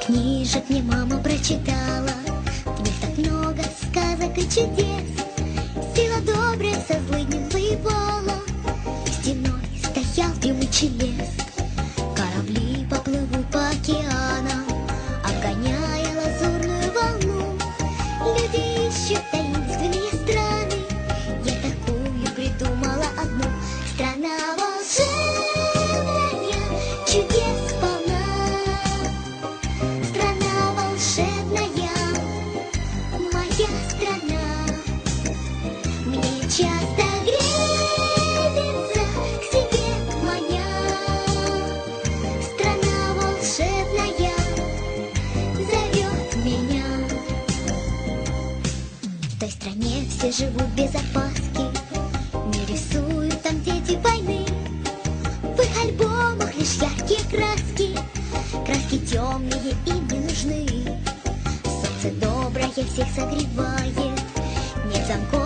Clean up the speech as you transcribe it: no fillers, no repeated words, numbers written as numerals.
Книжек мне мама прочитала, в них так много сказок и чудес. Сила добрая со злыднем воевала, стеной стоял дремучий лес. Корабли поплывут по океанам, обгоняя лазурную волну. Люди ищут таинственные страны, я такую придумала одну. Страна волшебная, чудес полна. Страна волшебная, моя страна. Мне часто греется к себе маня. Страна волшебная зовет меня. В той стране все живут без опаски, не рисуют там дети войны. В их альбомах лишь яркие краски, краски темные им не нужны. Солнце доброе всех согревает, нет замков